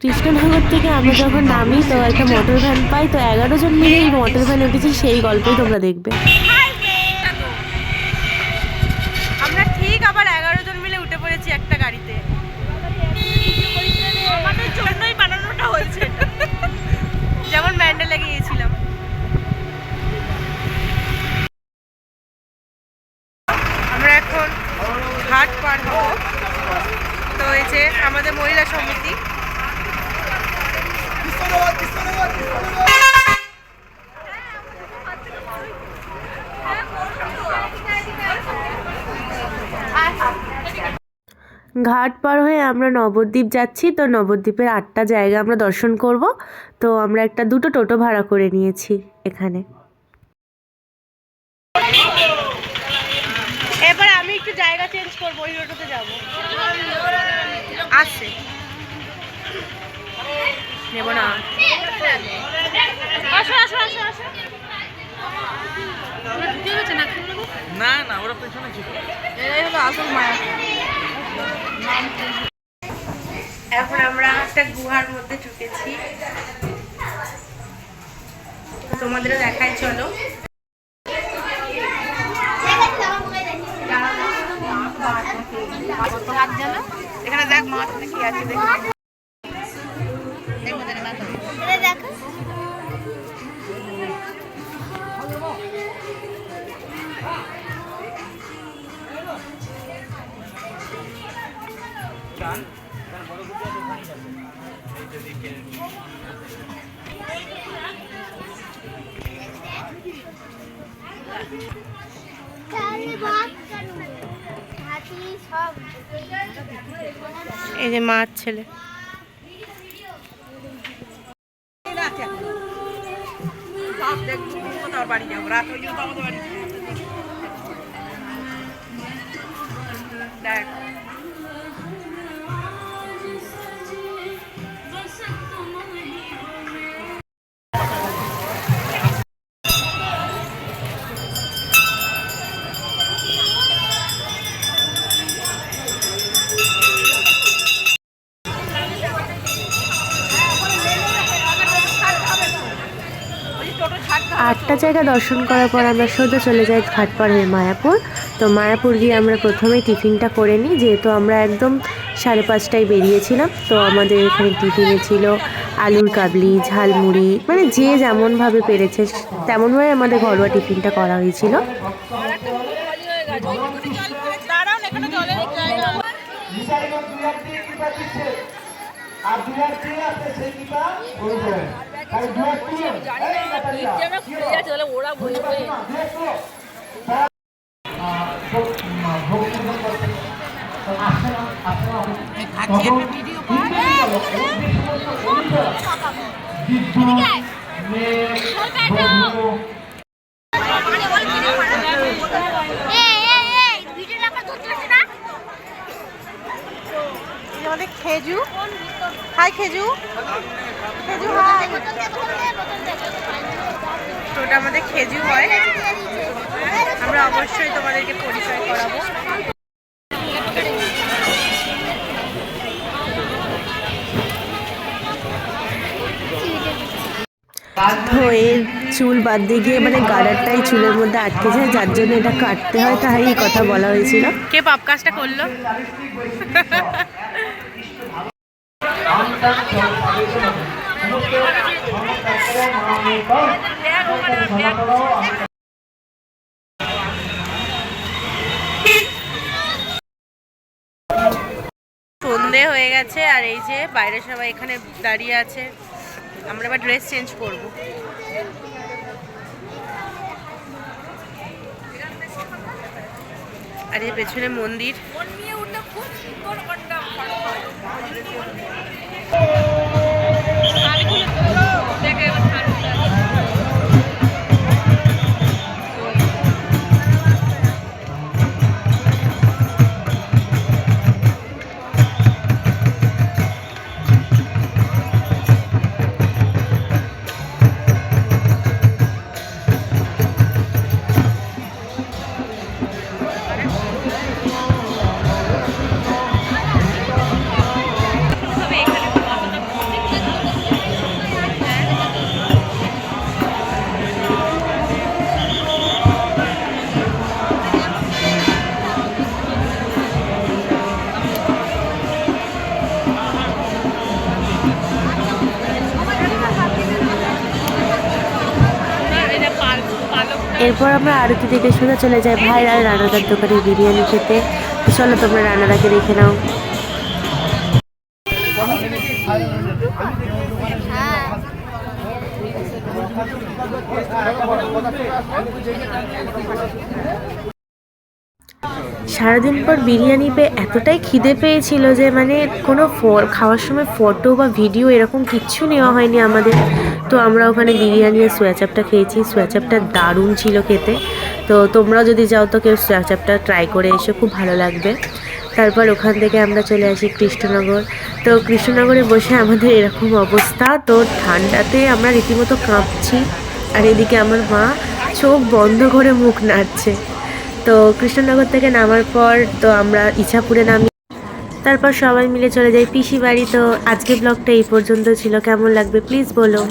কৃষ্ণনগর থেকে আমরা যখন নামি তো একটা মোটর ভ্যান পাই, তো 11 জন মিলে এই মোটর ভ্যান উঠেছি, সেই গল্পই তোমরা দেখবে। আমরা ঠিক আবার 11 জন মিলে উঠে পড়েছি একটা গাড়িতে। আমাদের জন্যই বানানোটা হয়েছে, যেমন ম্যান্ডেলে গিয়েছিলাম। আমরা এখন ঘাট পার হব। তো এই যে আমাদের মহিলা সমিতি, ঘাট পার হয়ে আমরা নবদ্বীপ যাচ্ছি। তো নবদ্বীপের 8টা জায়গা আমরা দর্শন করব। তো আমরা দুটো টোটো ভাড়া করে নিয়েছি এখানে। এবার আমি একটু জায়গা চেঞ্জ করবো, ওই টোটোতে যাবো। আসছে নেব না। আসো আসো আসো আসো। না না, ওরা পেছনে ছিল। এই হলো আসল মায়া। এখন আমরা একটা গুহার মধ্যে ঢুকেছি, তোমাদেরও দেখাই, চলো। এখানে দেখ মাছ কি আছে, দেখো। এই যে মাছ ছেলে, বাড়ি যাবো রাত হয়ে যাবো আমাদের বাড়ি। দেখ আটটা জায়গা দর্শন করার পর আমরা সোজা চলে যাই ঘাট পার হয়ে মায়াপুর। তো মায়াপুর গিয়ে আমরা প্রথমেই টিফিনটা করে নিই, যেহেতু আমরা একদম 5:30টায় বেরিয়েছিলাম। তো আমাদের এখানে টিফিনে ছিল আলুর কাবলি, ঝালমুড়ি, মানে যে যেমনভাবে পেরেছে তেমনভাবে আমাদের ঘরোয়া টিফিনটা করা হয়েছিল। খেজু, হাই খেজু, খেজু হাই। তো ওটা আমাদের খেজু হয়, আমরা অবশ্যই তোমাদেরকে পরিচয় করাবো। এর চুল বাদ দিয়ে গিয়ে মানে গার্ডারটাই চুলের মধ্যে আটকে যায়, যার জন্য এটা কাটতে হয়, তাই এই কথা বলা হয়েছিল। কে পাপ কাজটা করলো? সন্ধে হয়ে গেছে আর এই যে বাইরে সবাই এখানে দাঁড়িয়ে আছে। আমরা এবার ড্রেস চেঞ্জ করব। আর এই পেছনে মন্দির। এরপর আমরা আরতি থেকে সোজা চলে যাই ভাইরাল রানাদার দোকানে বিরিয়ানি খেতে। তো চলো তোমরা রানাদাকে দেখে নাও। সারাদিন পর বিরিয়ানি পেয়ে এতটাই খিদে পেয়েছিল যে মানে কোনো খাওয়ার সময় ফটো বা ভিডিও এরকম কিচ্ছু নেওয়া হয়নি আমাদের। তো আমরা ওখানে বিরিয়ানি আর সোয়া চাপটা খেয়েছি। সোয়া চাপটা দারুণ ছিল খেতে। তো তোমরাও যদি যাও তো কেউ সোয়া চাপটা ট্রাই করে এসো, খুব ভালো লাগবে। তারপর ওখান থেকে আমরা চলে আসি কৃষ্ণনগর। তো কৃষ্ণনগরে বসে আমাদের এরকম অবস্থা, তো ঠান্ডাতে আমরা রীতিমতো কাঁপছি। আর এদিকে আমার মা চোখ বন্ধ করে মুখ নাড়ছে। তো কৃষ্ণনগর থেকে নামার পর তো আমরা ইছাপুরে নামি। তারপর সবাই মিলে চলে যাই পিসি বাড়ি। তো আজকে ব্লগটা এই পর্যন্ত ছিল, কেমন লাগবে প্লিজ বলো।